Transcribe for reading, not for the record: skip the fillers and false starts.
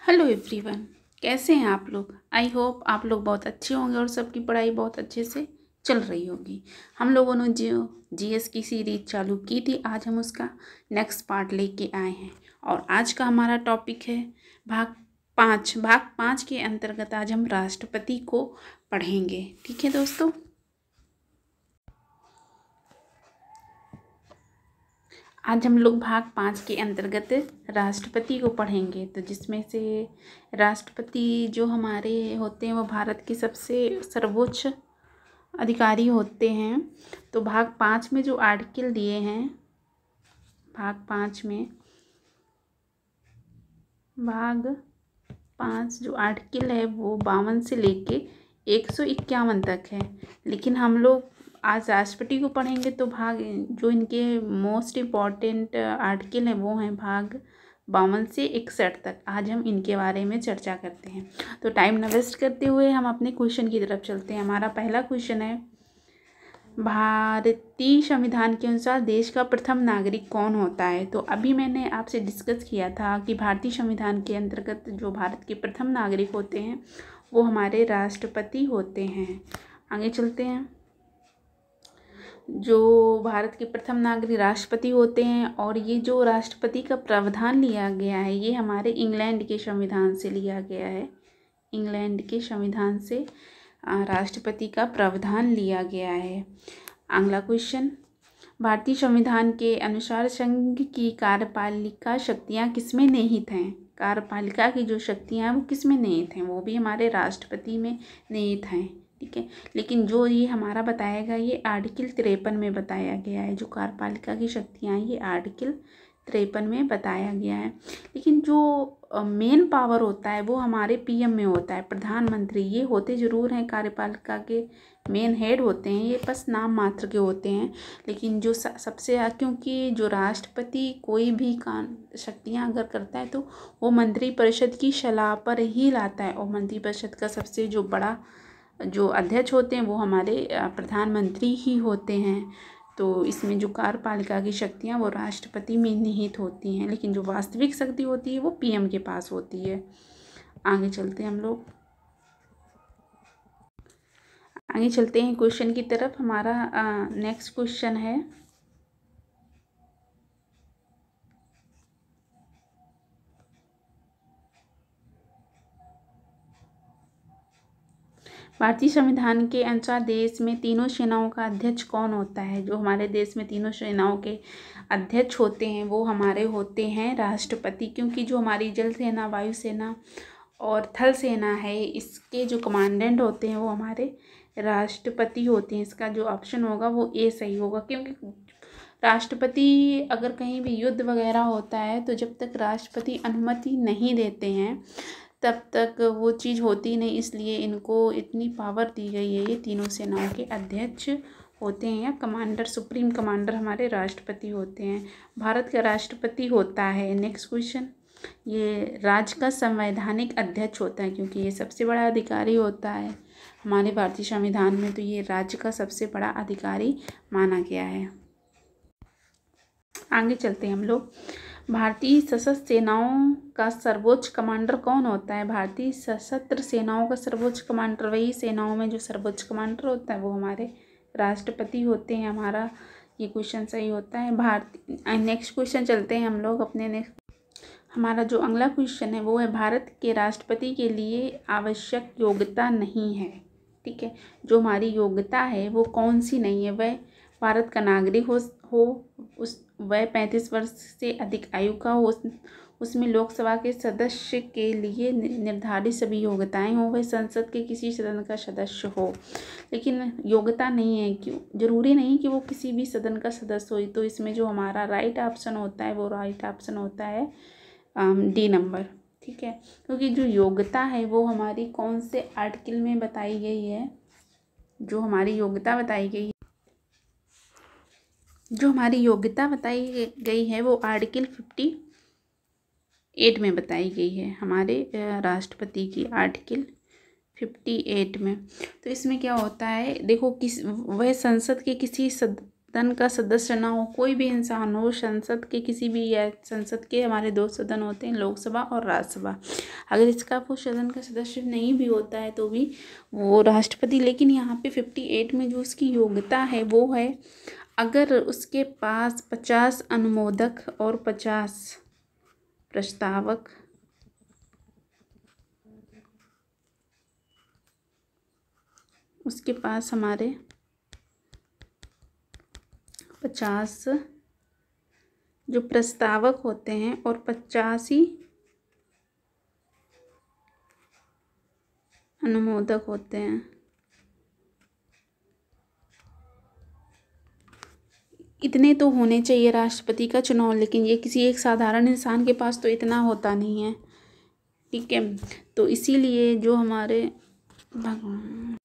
Hello everyone, कैसे हैं आप लोग। आई होप आप लोग बहुत अच्छे होंगे और सबकी पढ़ाई बहुत अच्छे से चल रही होगी। हम लोगों ने जो जीएस की सीरीज चालू की थी, आज हम उसका नेक्स्ट पार्ट लेके आए हैं और आज का हमारा टॉपिक है भाग 5 के अंतर्गत आज हम राष्ट्रपति को पढ़ेंगे। ठीक है दोस्तों, आज हम लोग भाग 5 के अंतर्गत राष्ट्रपति को पढ़ेंगे। तो जिसमें से राष्ट्रपति जो हमारे होते हैं वो भारत के सबसे सर्वोच्च अधिकारी होते हैं। तो भाग 5 में जो आर्टिकल दिए हैं, भाग 5 जो आर्टिकल है वो 52 से लेके 151 तक है। लेकिन हम लोग आज राष्ट्रपति को पढ़ेंगे तो भाग जो इनके मोस्ट इम्पॉर्टेंट आर्टिकल हैं वो हैं भाग 52 से 61 तक। आज हम इनके बारे में चर्चा करते हैं। तो टाइम न वेस्ट करते हुए हम अपने क्वेश्चन की तरफ चलते हैं। हमारा पहला क्वेश्चन है, भारतीय संविधान के अनुसार देश का प्रथम नागरिक कौन होता है। तो अभी मैंने आपसे डिस्कस किया था कि भारतीय संविधान के अंतर्गत जो भारत के प्रथम नागरिक होते हैं वो हमारे राष्ट्रपति होते हैं। आगे चलते हैं। जो भारत के प्रथम नागरिक राष्ट्रपति होते हैं और ये जो राष्ट्रपति का प्रावधान लिया गया है ये हमारे इंग्लैंड के संविधान से लिया गया है। इंग्लैंड के संविधान से राष्ट्रपति का प्रावधान लिया गया है। अगला क्वेश्चन, भारतीय संविधान के अनुसार संघ की कार्यपालिका शक्तियाँ किसमें निहित हैं। कार्यपालिका की जो शक्तियाँ हैं वो किसमें निहित हैं, वो भी हमारे राष्ट्रपति में निहित हैं। ठीक है, लेकिन जो ये हमारा बताया गया ये आर्टिकल 53 में बताया गया है। जो कार्यपालिका की शक्तियाँ हैं ये आर्टिकल 53 में बताया गया है। लेकिन जो मेन पावर होता है वो हमारे पीएम में होता है, प्रधानमंत्री। ये होते ज़रूर हैं कार्यपालिका के मेन हेड होते हैं, ये बस नाम मात्र के होते हैं। लेकिन जो सबसे क्योंकि जो राष्ट्रपति कोई भी शक्तियाँ अगर करता है तो वो मंत्रिपरिषद की सलाह पर ही लाता है और मंत्रिपरिषद का सबसे जो बड़ा जो अध्यक्ष होते हैं वो हमारे प्रधानमंत्री ही होते हैं। तो इसमें जो कार्यपालिका की शक्तियाँ वो राष्ट्रपति में निहित होती हैं, लेकिन जो वास्तविक शक्ति होती है वो पीएम के पास होती है। आगे चलते हैं हम लोग, आगे चलते हैं क्वेश्चन की तरफ। हमारा नेक्स्ट क्वेश्चन है, भारतीय संविधान के अनुसार देश में तीनों सेनाओं का अध्यक्ष कौन होता है। जो हमारे देश में तीनों सेनाओं के अध्यक्ष होते हैं वो हमारे होते हैं राष्ट्रपति। क्योंकि जो हमारी जल सेना, वायुसेना और थल सेना है इसके जो कमांडेंट होते हैं वो हमारे राष्ट्रपति होते हैं। इसका जो ऑप्शन होगा वो ए सही होगा। क्योंकि राष्ट्रपति अगर कहीं भी युद्ध वगैरह होता है तो जब तक राष्ट्रपति अनुमति नहीं देते हैं तब तक वो चीज़ होती नहीं, इसलिए इनको इतनी पावर दी गई है। ये तीनों सेनाओं के अध्यक्ष होते हैं या कमांडर, सुप्रीम कमांडर हमारे राष्ट्रपति होते हैं। भारत का राष्ट्रपति होता है। नेक्स्ट क्वेश्चन, ये राज्य का संवैधानिक अध्यक्ष होता है क्योंकि ये सबसे बड़ा अधिकारी होता है हमारे भारतीय संविधान में, तो ये राज्य का सबसे बड़ा अधिकारी माना गया है। आगे चलते हैं हम लोग, भारतीय सशस्त्र सेनाओं का सर्वोच्च कमांडर कौन होता है। भारतीय सशस्त्र सेनाओं का सर्वोच्च कमांडर, वही सेनाओं में जो सर्वोच्च कमांडर होता है वो हमारे राष्ट्रपति होते हैं। हमारा ये क्वेश्चन सही होता है। नेक्स्ट क्वेश्चन चलते हैं हम लोग अपने नेक्स्ट। हमारा जो अगला क्वेश्चन है वो है, भारत के राष्ट्रपति के लिए आवश्यक योग्यता नहीं है। ठीक है, जो हमारी योग्यता है वो कौन सी नहीं है। वह भारत का नागरिक वह 35 वर्ष से अधिक आयु का हो, उसमें लोकसभा के सदस्य के लिए निर्धारित सभी योग्यताएं हो, वह संसद के किसी सदन का सदस्य हो। लेकिन योग्यता नहीं है, क्यों, जरूरी नहीं कि वो किसी भी सदन का सदस्य हो। तो इसमें जो हमारा राइट ऑप्शन होता है वो राइट ऑप्शन होता है डी नंबर। ठीक है, क्योंकि जो योग्यता है वो हमारी कौन से आर्टिकल में बताई गई है। जो हमारी योग्यता बताई गई है वो आर्टिकल 58 में बताई गई है, हमारे राष्ट्रपति की आर्टिकल 58 में। तो इसमें क्या होता है, देखो वह संसद के किसी सदन का सदस्य ना हो, कोई भी इंसान हो, संसद के किसी भी, या संसद के हमारे दो सदन होते हैं, लोकसभा और राज्यसभा, अगर इसका वो सदन का सदस्य नहीं भी होता है तो भी वो राष्ट्रपति। लेकिन यहाँ पे 58 में जो उसकी योग्यता है वो है, अगर उसके पास 50 अनुमोदक और 50 प्रस्तावक उसके पास हमारे 50 जो प्रस्तावक होते हैं और 50 ही अनुमोदक होते हैं। इतने तो होने चाहिए राष्ट्रपति का चुनाव, लेकिन ये किसी एक साधारण इंसान के पास तो इतना होता नहीं है। ठीक है, तो इसीलिए जो हमारे भगवान